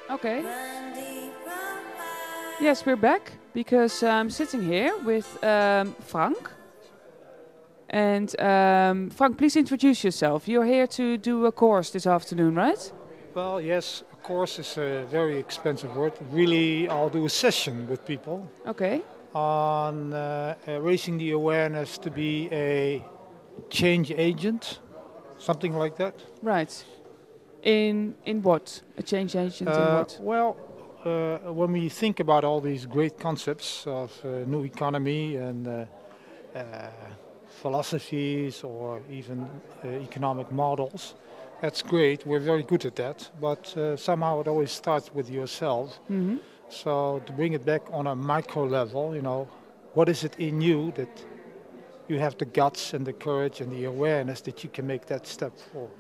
Okay. Yes, we're back because I'm sitting here with Frank. And Frank, please introduce yourself. You're here to do a course this afternoon, right? Well, yes, of course, it's a very expensive word. Really, I'll do a session with people Okay. on raising the awareness to be a change agent, something like that. Right. In what? A change agent in what? When we think about all these great concepts of new economy and uh, philosophies or even economic models, that's great. We're very good at that, but somehow it always starts with yourself. Hmm. So to bring it back on a micro level, what is it in you that you have the guts and the courage and the awareness that you can make that step forward?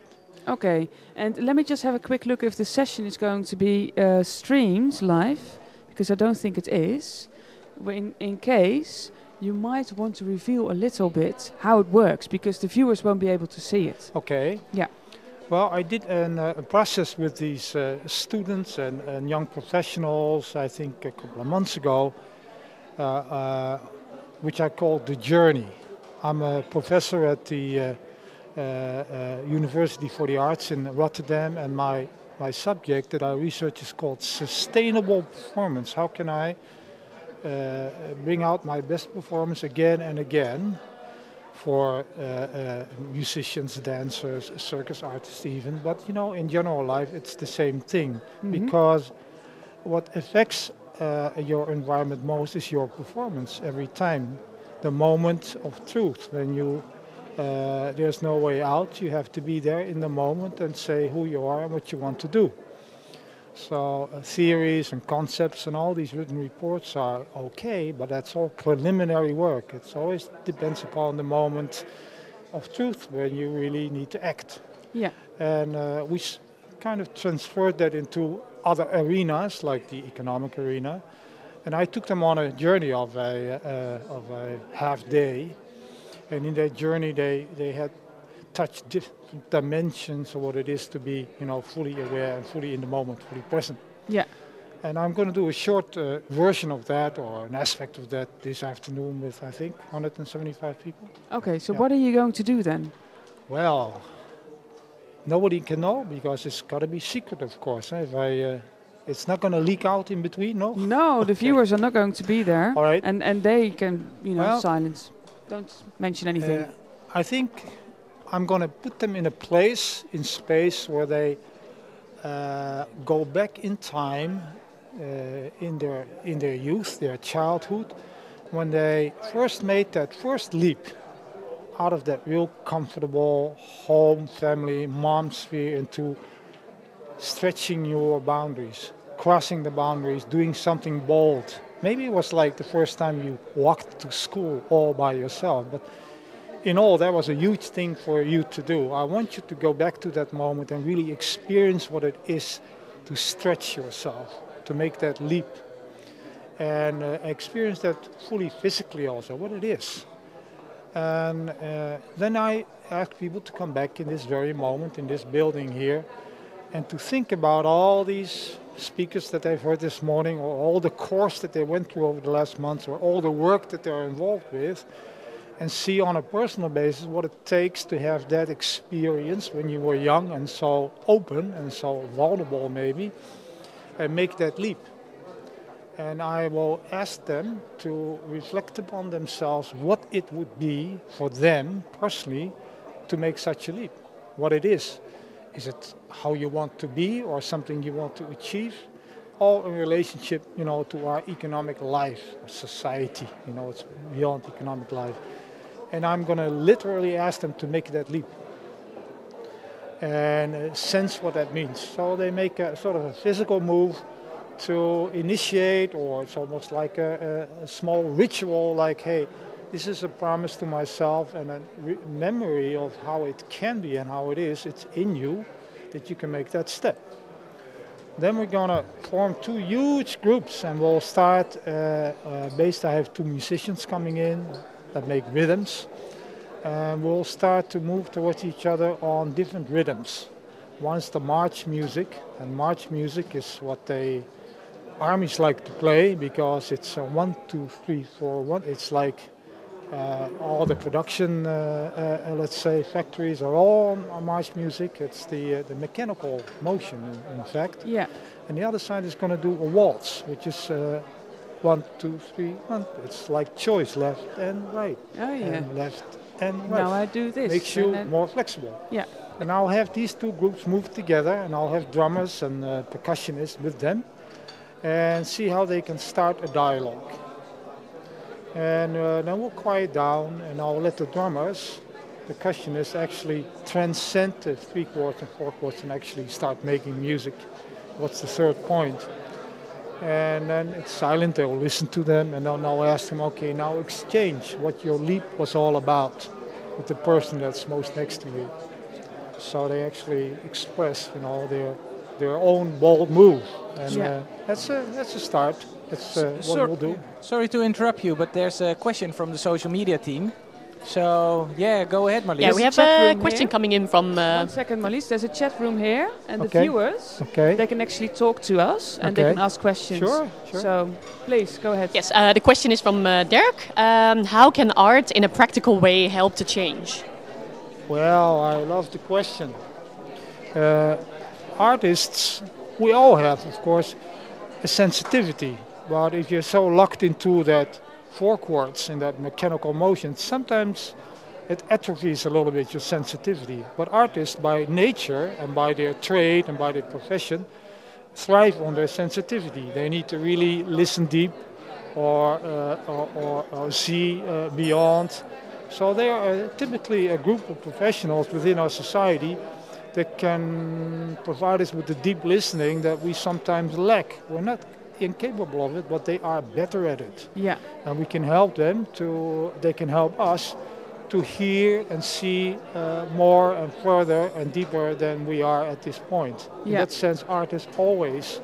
Okay. And let me just have a quick look if the session is going to be streamed live, because I don't think it is. In case, you might want to reveal a little bit how it works, because the viewers won't be able to see it. Okay. Yeah. Well, I did a process with these students and young professionals, I think a couple of months ago, uh, uh, which I called The Journey. I'm a professor at the University for the Arts in Rotterdam, and my subject that I research is called sustainable performance. How can I bring out my best performance again and again for musicians, dancers, circus artists even. But in general life, it's the same thing Hmm. because what affects your environment most is your performance every time. The moment of truth when there's no way out. You have to be there in the moment and say who you are and what you want to do. So theories and concepts and all these written reports are okay, but that's all preliminary work. It always depends upon the moment of truth when you really need to act. Yeah. And kind of transferred that into other arenas, like the economic arena. And I took them on a journey of a half day. And in that journey, they had touched different dimensions of what it is to be, fully aware and fully in the moment, fully present. Yeah. And I'm going to do a short version of that or an aspect of that this afternoon with, I think, 175 people. Okay. So Yeah. what are you going to do then? Well, nobody can know because it's got to be secret, of course. It's not going to leak out in between, no? No, the Okay. viewers are not going to be there, All right. and they can, Well, silence. Don't mention anything. I think I'm going to put them in a place in space where they go back in time in their youth, their childhood, when they first made that first leap out of that real comfortable home, family, mom sphere into stretching your boundaries, crossing the boundaries, doing something bold. Maybe it was like the first time you walked to school all by yourself, but in all, that was a huge thing for you to do. I want you to go back to that moment and really experience what it is to stretch yourself, to make that leap, and experience that fully physically also, what it is. And then I ask people to come back in this very moment, in this building here, and to think about all these speakers that they've heard this morning, or all the course that they went through over the last months, or all the work that they're involved with, and see on a personal basis what it takes to have that experience when you were young and so open and so vulnerable maybe, and make that leap. And I will ask them to reflect upon themselves what it would be for them personally to make such a leap, what it is. Is it how you want to be or something you want to achieve? All in relationship, to our economic life, society, it's beyond economic life. And I'm going to literally ask them to make that leap and sense what that means. So they make a sort of a physical move to initiate, or it's almost like a small ritual, like, hey, this is a promise to myself and a memory of how it can be and how it is. It's in you that you can make that step. Then we're going to form two huge groups and we'll start I have two musicians coming in that make rhythms. And we'll start to move towards each other on different rhythms. One's the march music, and march music is what the armies like to play because it's 1, 2, 3, 4, 1. It's like all the production, let's say, factories are all on march music. It's the mechanical motion, in fact. Yeah. And the other side is going to do a waltz, which is 1, 2, 3, 1. It's like choice, left and right, Oh yeah. and left and right. Now I do this. Makes and you then- more flexible. Yeah. And I'll have these two groups move together, and I'll have drummers and percussionists with them, and see how they can start a dialogue. And then we'll quiet down, and I'll let the drummers, percussionists, actually transcend the 3 chords and 4 chords and actually start making music. What's the third point? And then it's silent, they'll listen to them, and then I'll ask them, okay, now exchange what your leap was all about with the person that's most next to you. So they actually express, their own bold move. And Yeah. that's a start. That's what we'll do. Sorry to interrupt you, but there's a question from the social media team. So, yeah, go ahead, Marlies. Yeah, we have chat a room question here. coming in from. 1 second, Marlies. There's a chat room here, and the Okay. viewers, Okay. they can actually talk to us, and they Okay. can ask questions. Sure, sure. So, please, go ahead. Yes, the question is from Dirk. How can art in a practical way help to change? Well, I love the question. Artists, we all have, of course, a sensitivity. But if you're so locked into that 4 chords in that mechanical motion, sometimes it atrophies a little bit your sensitivity. But artists, by nature and by their trade and by their profession, thrive on their sensitivity. They need to really listen deep or see beyond. So they are typically a group of professionals within our society that can provide us with the deep listening that we sometimes lack. We're not incapable of it, but they are better at it. Yeah. And we can help them they can help us to hear and see more and further and deeper than we are at this point. In Yeah. that sense, art has always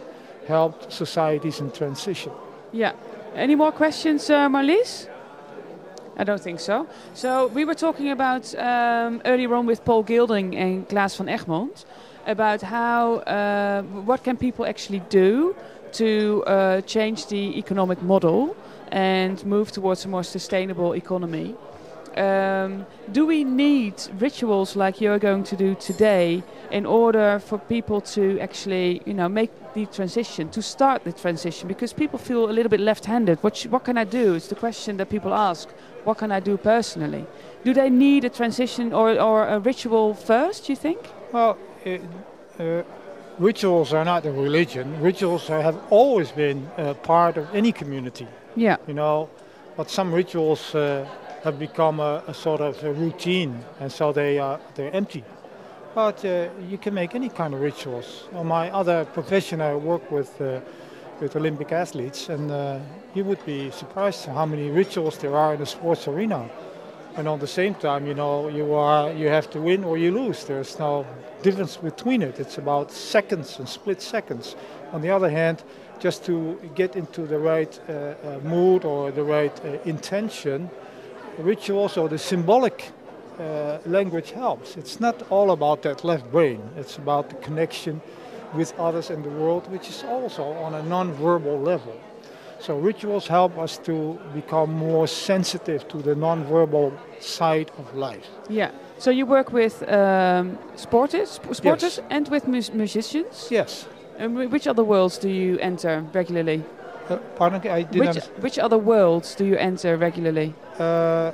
helped societies in transition. Yeah. Any more questions, Marlies? I don't think so. So we were talking about earlier on with Paul Gilding and Klaas van Egmond about how what can people actually do to change the economic model and move towards a more sustainable economy. Do we need rituals like you're going to do today in order for people to actually, make the transition, to start the transition? Because people feel a little bit left-handed. What can I do? It's the question that people ask. What can I do personally? Do they need a transition or a ritual first, you think? Well, rituals are not a religion. Rituals have always been part of any community. Yeah. But some rituals have become a sort of a routine, and so they're empty. But you can make any kind of rituals. On my other profession, I work with Olympic athletes, and you would be surprised how many rituals there are in the sports arena. And at the same time, you have to win or you lose. There's no difference between it. It's about seconds and split seconds. On the other hand, just to get into the right mood or the right intention, rituals or the symbolic language helps. It's not all about that left brain. It's about the connection with others in the world, which is also on a non-verbal level. So rituals help us to become more sensitive to the non-verbal side of life. Yeah. So you work with sporters Yes. and with musicians? Yes. And which other worlds do you enter regularly? Pardon? I didn't. Which other worlds do you enter regularly? Well,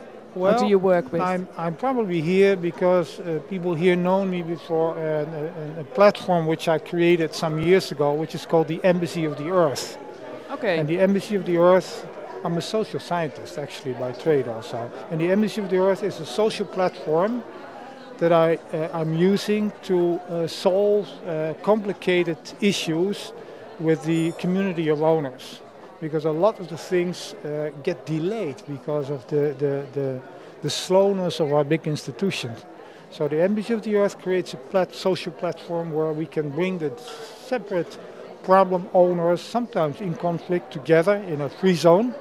or do you work with? I'm probably here because people here know me before a platform which I created some years ago, which is called the Embassy of the Earth. Okay. And the Embassy of the Earth, I'm a social scientist actually by trade also. And the Embassy of the Earth is a social platform that I'm using to solve complicated issues with the community of owners. Because a lot of the things get delayed because of the slowness of our big institutions. So the Embassy of the Earth creates a social platform where we can bring the separate problem owners, sometimes in conflict, together in a free zone,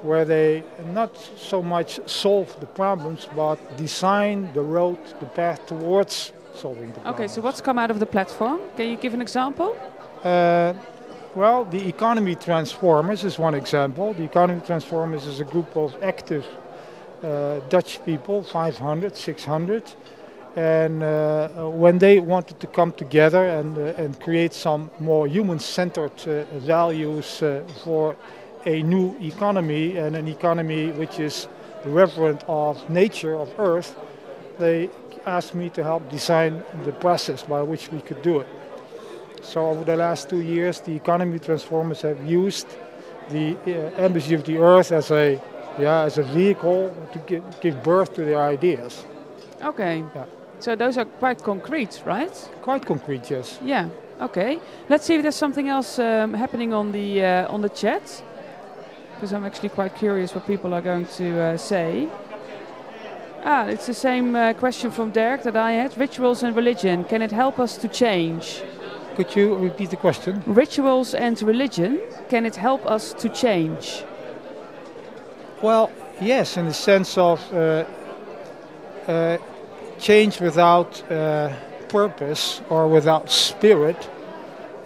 where they not so much solve the problems, but design the road, the path towards solving the Okay, problems. so what's come out of the platform? Can you give an example? Well, the Economy Transformers is one example. The Economy Transformers is a group of active Dutch people, 500, 600. And when they wanted to come together and create some more human-centered values for a new economy, and an economy which is reverent of nature, of Earth, they asked me to help design the process by which we could do it. So over the last 2 years, the Economy Transformers have used the Embassy of the Earth as a vehicle to give birth to their ideas. Okay. Yeah. So those are quite concrete, right? Quite concrete, yes. Yeah. Okay. Let's see if there's something else happening on the chat, because I'm actually quite curious what people are going to say. It's the same question from Dirk that I had. Rituals and religion, can it help us to change? Could you repeat the question? Rituals and religion, can it help us to change? Well, yes, in the sense of change without purpose or without spirit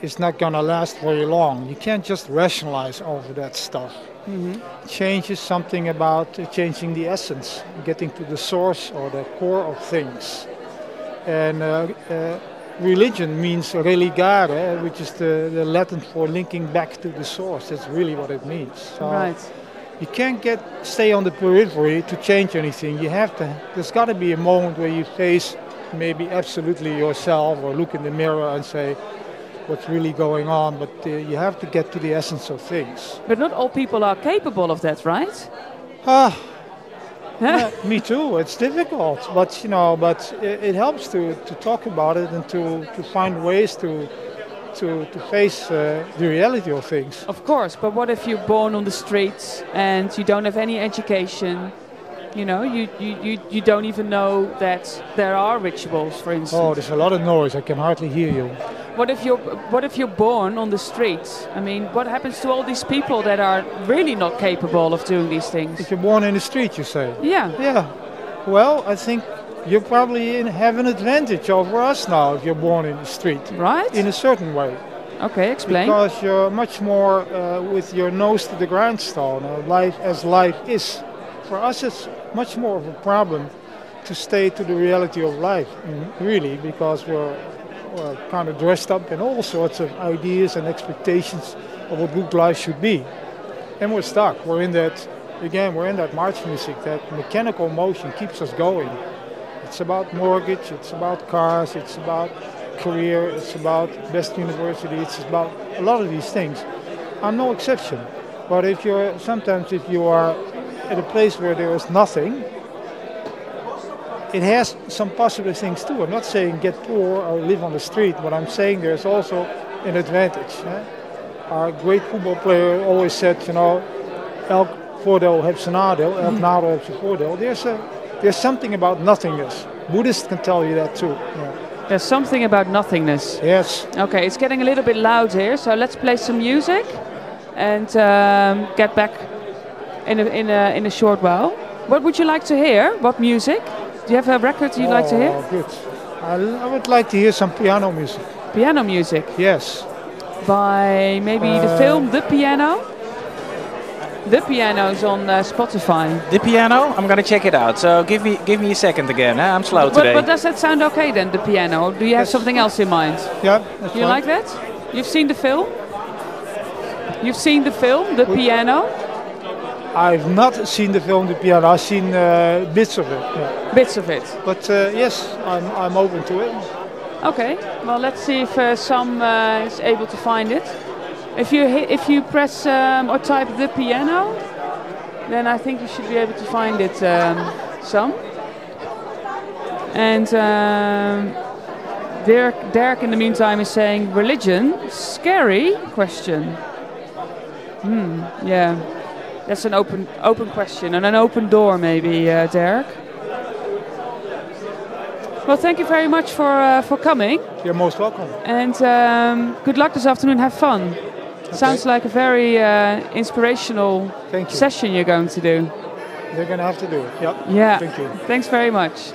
is not going to last very long. You can't just rationalize over that stuff. Change is something about changing the essence, getting to the source or the core of things. And religion means religare, which is the Latin for linking back to the source. That's really what it means. So Right. you can't stay on the periphery to change anything. There's got to be a moment where you face maybe absolutely yourself or look in the mirror and say, what's really going on, but you have to get to the essence of things. But not all people are capable of that, right? Me too. It's difficult, but it helps to talk about it and to find ways to face the reality of things. Of course, but what if you're born on the streets and you don't have any education? You know, you don't even know that there are rituals, for instance. Oh, there's a lot of noise. I can hardly hear you. What if you're born on the streets? I mean, what happens to all these people that are really not capable of doing these things? If you're born in the street, you say? Yeah. Yeah. Well, I think you probably have an advantage over us now if you're born in the street. Right? In a certain way. Okay, explain. Because you're much more with your nose to the grindstone. Life as life is. For us, it's much more of a problem to stay to the reality of life, really, because we're kind of dressed up in all sorts of ideas and expectations of what good life should be. And we're stuck. We're in that march music, that mechanical motion keeps us going. It's about mortgage, it's about cars, it's about career, it's about best university, it's about a lot of these things. I'm no exception. But if you are at a place where there is nothing, it has some positive things too. I'm not saying get poor or live on the street, but I'm saying there's also an advantage. Our great football player always said, elk voordeel heeft zijn nadeel, elk nadeel heeft zijn voordeel. There's something about nothingness. Buddhists can tell you that too. Yeah. There's something about nothingness. Yes. Okay, it's getting a little bit loud here, so let's play some music and get back in a short while. What would you like to hear? What music? Do you have a record you'd like to hear? Oh, good. I would like to hear some piano music. Piano music? Yes. By maybe the film The Piano? The Piano is on Spotify. The Piano? I'm gonna check it out. So give me a second again. I'm slow today. But does that sound okay then, The Piano? Or do you have something else in mind? Yeah, that's You fine. like that? You've seen the film? You've seen the film, The Piano? I've not seen the film The Piano. I've seen bits of it. Yeah. Bits of it. But yes, I'm open to it. Okay. Well, let's see if Sam is able to find it. If you press or type The Piano, then I think you should be able to find it, Sam. And Dirk, in the meantime, is saying religion, scary question. Yeah. That's an open question and an open door, maybe, Dirk. Well, thank you very much for coming. You're most welcome. And good luck this afternoon. Have fun. Okay. Sounds like a very inspirational session you're going to do. They're going to have to do it. Yep. Yeah. Thank you. Thanks very much.